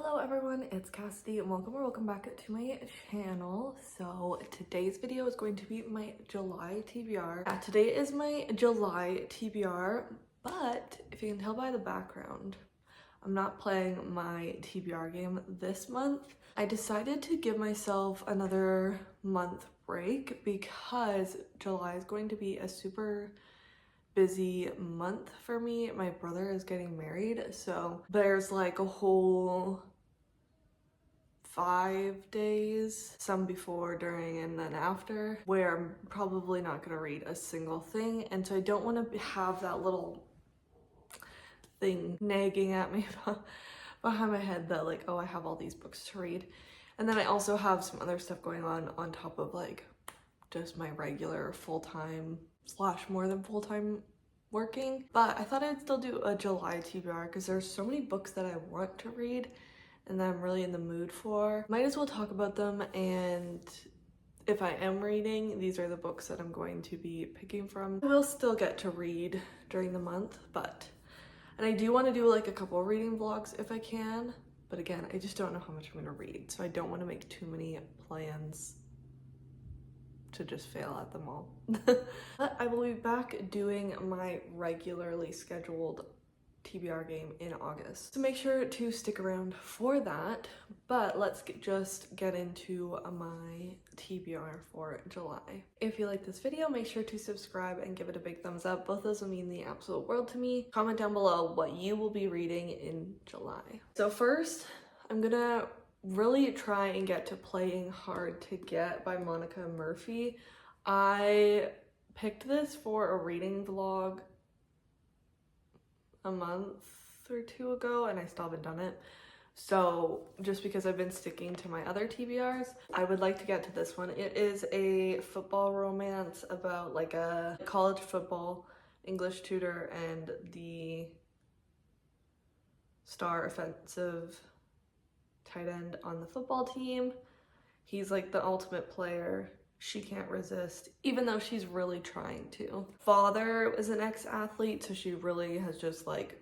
Hello everyone, it's Cassidy and welcome back to my channel. So today's video is going to be my July TBR. Today is my July TBR, but if you can tell by the background, I'm not playing my TBR game this month. I decided to give myself another month break because July is going to be a super busy month for me. My brother is getting married, so there's like a whole 5 days, some before, during, and then after, where I'm probably not gonna read a single thing, and so I don't want to have that little thing nagging at me behind my head that like, oh, I have all these books to read. And then I also have some other stuff going on top of like just my regular full-time / more than full-time working. But I thought I'd still do a July TBR because there's so many books that I want to read and that I'm really in the mood for. Might as well talk about them, and if I am reading, these are the books that I'm going to be picking from. I will still get to read during the month, and I do want to do like a couple of reading vlogs if I can, but again, I just don't know how much I'm going to read, so I don't want to make too many plans to just fail at them all. But I will be back doing my regularly scheduled TBR game in August, so make sure to stick around for that. But let's just get into my TBR for July. If you like this video, make sure to subscribe and give it a big thumbs up. Both those will mean the absolute world to me. Comment down below what you will be reading in July. So first, I'm gonna really try and get to Playing Hard to Get by Monica Murphy. I picked this for a reading vlog a month or two ago and I still haven't done it. So just because I've been sticking to my other TBRs, I would like to get to this one. It is a football romance about like a college football English tutor and the star offensive tight end on the football team. He's like the ultimate player. She can't resist, even though she's really trying to. Father is an ex-athlete, so she really has just like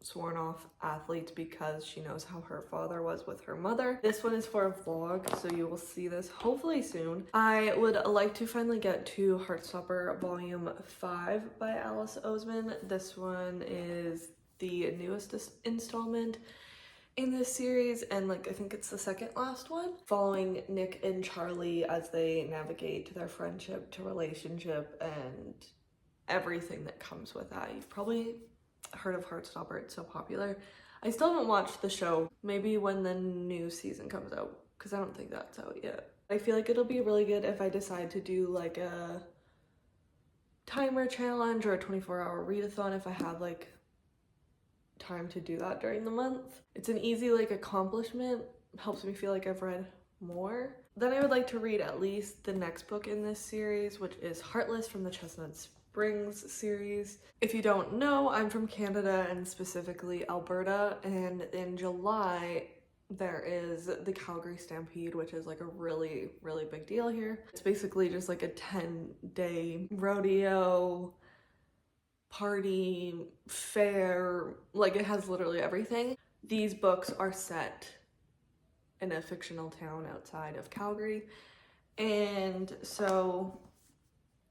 sworn off athletes because she knows how her father was with her mother. This one is for a vlog, so you will see this hopefully soon. I would like to finally get to Heartstopper Volume 5 by Alice Oseman. This one is the newest installment in this series, and like I think it's the second last one, following Nick and Charlie as they navigate their friendship to relationship and everything that comes with that. You've probably heard of Heartstopper, it's so popular. I still haven't watched the show, maybe when the new season comes out, because I don't think that's out yet. I feel like it'll be really good if I decide to do like a timer challenge or a 24-hour readathon if I have like time to do that during the month. It's an easy like accomplishment, helps me feel like I've read more. Then I would like to read at least the next book in this series, which is Heartless from the Chestnut Springs series. If you don't know, I'm from Canada and specifically Alberta, and in July there is the Calgary Stampede, which is like a really big deal here. It's basically just like a 10-day rodeo party, fair, like it has literally everything. These books are set in a fictional town outside of Calgary, and so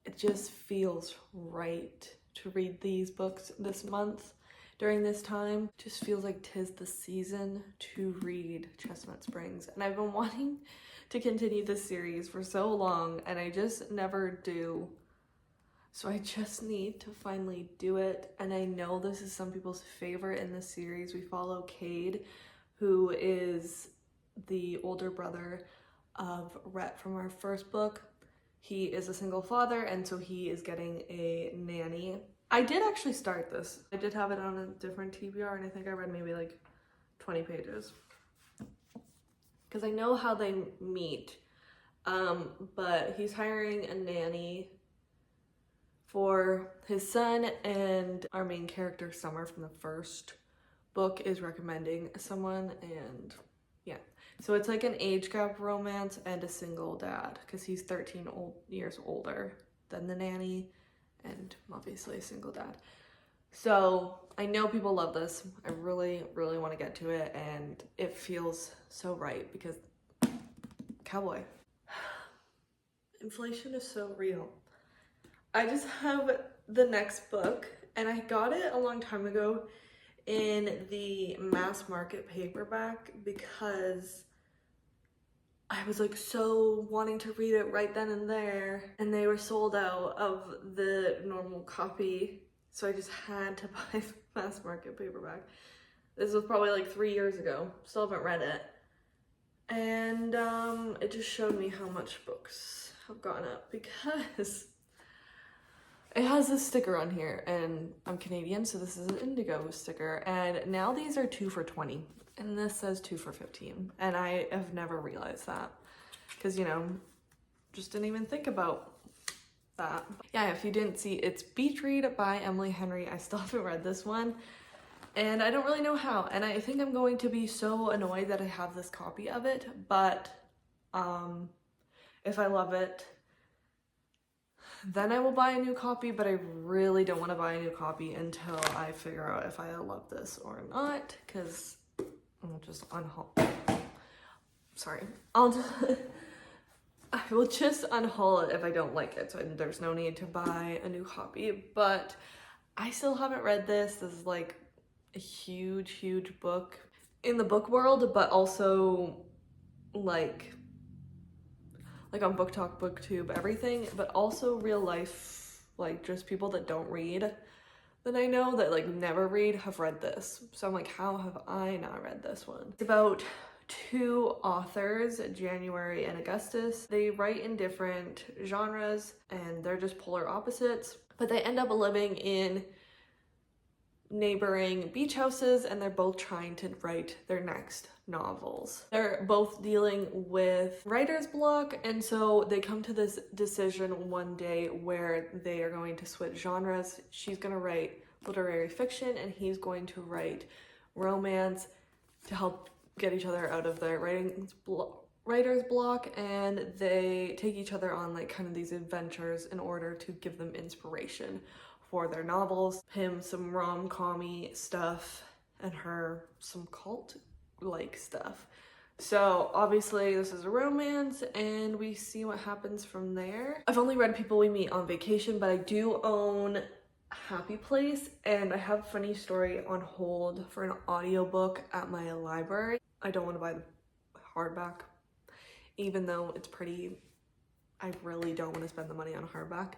it just feels right to read these books this month during this time. It just feels like 'tis the season to read Chestnut Springs, and I've been wanting to continue this series for so long and I just never do. So I just need to finally do it, and I know this is some people's favorite in this series. We follow Cade, who is the older brother of Rhett from our first book. He is a single father, and so he is getting a nanny. I did actually start this. I did have it on a different TBR, and I think I read maybe like 20 pages. Because I know how they meet, but he's hiring a nanny for his son, and our main character Summer from the first book is recommending someone, and yeah, so it's like an age gap romance and a single dad because he's 13 years older than the nanny and obviously a single dad. So I know people love this. I really, really want to get to it, and it feels so right because cowboy. Inflation is so real. I just have the next book, and I got it a long time ago in the mass market paperback because I was like so wanting to read it right then and there, and they were sold out of the normal copy, so I just had to buy the mass market paperback. This was probably like 3 years ago. Still haven't read it. And it just showed me how much books have gone up because it has this sticker on here, and I'm Canadian, so this is an Indigo sticker, and now these are 2 for $20, and this says 2 for $15, and I have never realized that because, you know, just didn't even think about that. Yeah, if you didn't see, it's Beach Read by Emily Henry. I still haven't read this one, and I don't really know how, and I think I'm going to be so annoyed that I have this copy of it, but if I love it, then I will buy a new copy, but I really don't want to buy a new copy until I figure out if I love this or not, because I'll just unhaul. Sorry. I will just unhaul it if I don't like it, so there's no need to buy a new copy, but I still haven't read this. This is like a huge, huge book in the book world, but also like on Book Talk, BookTube, everything, but also real life, like just people that don't read that I know that like never read have read this. So I'm like, how have I not read this one? It's about 2 authors, January and Augustus. They write in different genres and they're just polar opposites, but they end up living in neighboring beach houses, and they're both trying to write their next novels. They're both dealing with writer's block, and so they come to this decision one day where they are going to switch genres. She's going to write literary fiction and he's going to write romance to help get each other out of their writer's block, and they take each other on like kind of these adventures in order to give them inspiration for their novels. Him some rom-com-y stuff and her some cult-like stuff. So obviously this is a romance and we see what happens from there. I've only read People We Meet on Vacation, but I do own Happy Place, and I have Funny Story on hold for an audiobook at my library. I don't want to buy the hardback, even though it's pretty. I really don't want to spend the money on a hardback.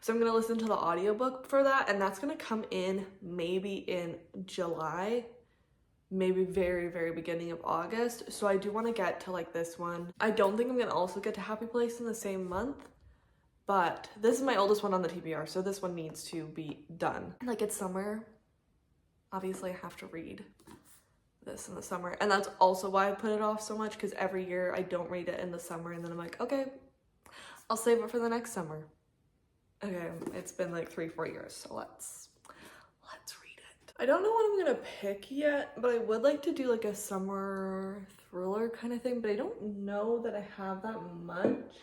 So I'm going to listen to the audiobook for that, and that's going to come in maybe in July, maybe very, very beginning of August. So I do want to get to like this one. I don't think I'm going to also get to Happy Place in the same month, but this is my oldest one on the TBR, so this one needs to be done. Like, it's summer. Obviously, I have to read this in the summer, and that's also why I put it off so much, because every year I don't read it in the summer, and then I'm like, okay, I'll save it for the next summer. Okay, it's been like 3-4 years, so let's read it. I don't know what I'm gonna pick yet, but I would like to do like a summer thriller kind of thing, but I don't know that I have that much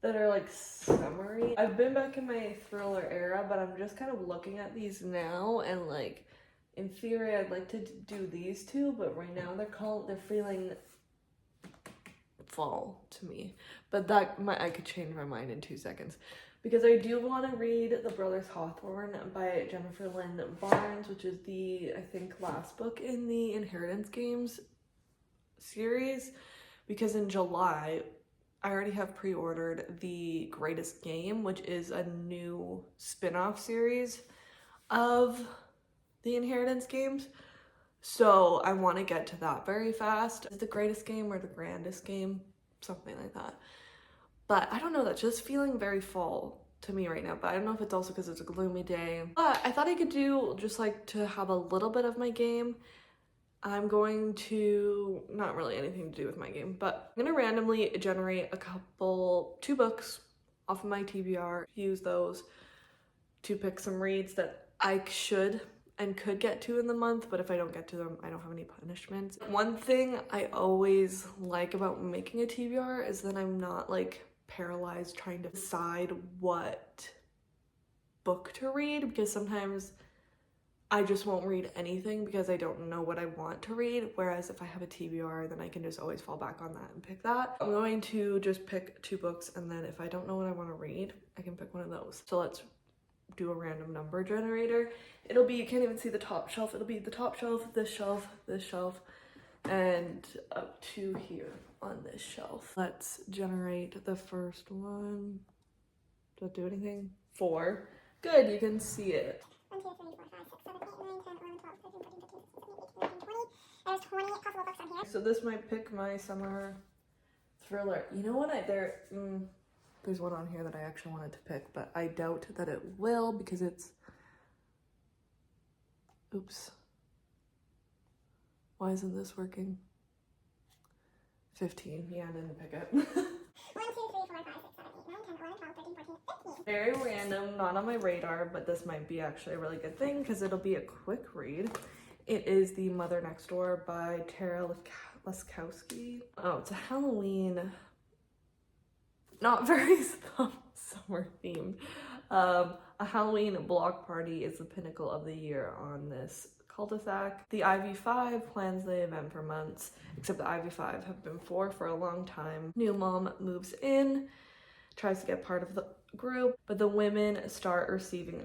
that are like summery. I've been back in my thriller era, but I'm just kind of looking at these now, and like in theory I'd like to do these two, but right now they're feeling fall to me, but I could change my mind in 2 seconds, because I do want to read The Brothers Hawthorne by Jennifer Lynn Barnes, which is the, I think, last book in the Inheritance Games series, because in July I already have pre-ordered The Greatest Game, which is a new spin-off series of the Inheritance Games. So I want to get to that very fast. Is The Greatest Game or The Grandest Game? Something like that. But I don't know, that's just feeling very fall to me right now. But I don't know if it's also because it's a gloomy day. But I thought I could do, just like to have a little bit of my game, I'm going to, not really anything to do with my game, but I'm going to randomly generate 2 books off of my TBR, use those to pick some reads that I should and could get to in the month, but if I don't get to them, I don't have any punishments. One thing I always like about making a TBR is that I'm not like paralyzed trying to decide what book to read, because sometimes I just won't read anything because I don't know what I want to read, whereas if I have a TBR, then I can just always fall back on that and pick that. I'm going to just pick 2 books, and then if I don't know what I want to read, I can pick one of those. So let's do a random number generator. It'll be, you can't even see the top shelf, it'll be the top shelf, this shelf, and up to here on this shelf. Let's generate the first one. Does it do anything? 4. Good, you can see it. 1, 2, 3, 4, 5, 6, 7, 8, 9, 10, 11, 12, 13, 14, 15, 16, 17, 18, 19, 20. There's 20 possible books on here. So this might pick my summer thriller. You know what, there's one on here that I actually wanted to pick, but I doubt that it will because it's, oops. Why isn't this working? 15, yeah, I didn't pick it. 1, 2, 3, 4, 5, 6, 7, 8, 9, 10, 11, 12, 13, 14, 15. Very random, not on my radar, but this might be actually a really good thing because it'll be a quick read. It is The Mother Next Door by Tara Laskowski. Oh, it's a Halloween, not very summer themed. A Halloween block party is the pinnacle of the year on this cul-de-sac. The IV5 plans the event for months, except the IV5 have been 4 for a long time. New mom moves in, tries to get part of the group, but the women start receiving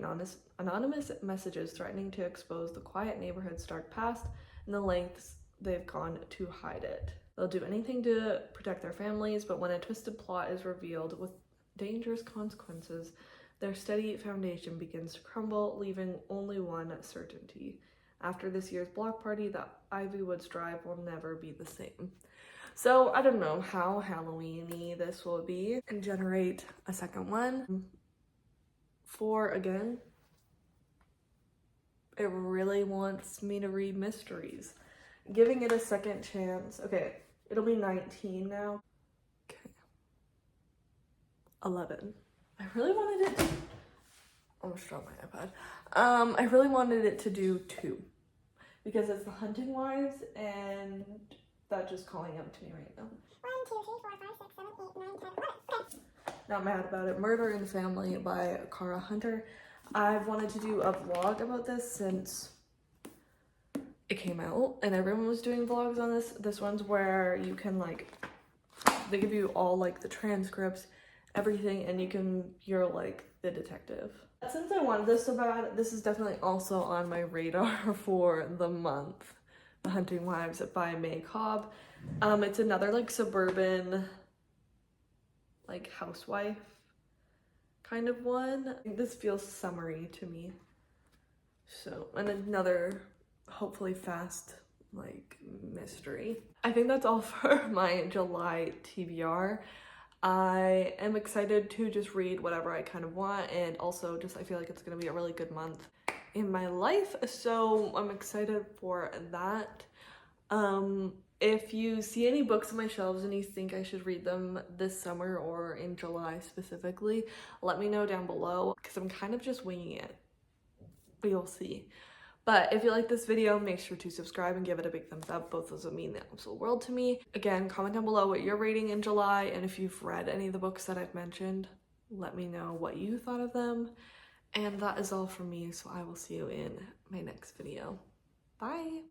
anonymous messages threatening to expose the quiet neighborhood's dark past and the lengths they've gone to hide it. They'll do anything to protect their families, but when a twisted plot is revealed with dangerous consequences, their steady foundation begins to crumble, leaving only one certainty. After this year's block party, the Ivy Woods Drive will never be the same. So I don't know how Halloween-y this will be. And generate a second one. 4 again. It really wants me to read mysteries. Giving it a second chance. Okay, it'll be 19 now. Okay. 11. I really wanted it to, almost dropped my iPad. I really wanted it to do 2 because it's The Hunting Wives, and that's just calling out to me right now. 1, 2, 3, 4, 5, 6, 7, 8, 9, 10, 11. Okay. Not mad about it. Murder in the Family by Cara Hunter. I've wanted to do a vlog about this since it came out, and everyone was doing vlogs on this. This one's where you can, like, they give you all, like, the transcripts, everything, and you're like the detective. Since I wanted this so bad, this is definitely also on my radar for the month. The Hunting Wives by May Cobb. It's another like suburban, like housewife kind of one. I think this feels summery to me. So, and another hopefully fast like mystery. I think that's all for my July TBR. I am excited to just read whatever I kind of want, and also just I feel like it's gonna be a really good month in my life, so I'm excited for that. If you see any books on my shelves and you think I should read them this summer or in July specifically, let me know down below because I'm kind of just winging it, but you'll see. But if you like this video, make sure to subscribe and give it a big thumbs up. Both those would mean the absolute world to me. Again, comment down below what you're reading in July, and if you've read any of the books that I've mentioned, let me know what you thought of them. And that is all from me, so I will see you in my next video. Bye!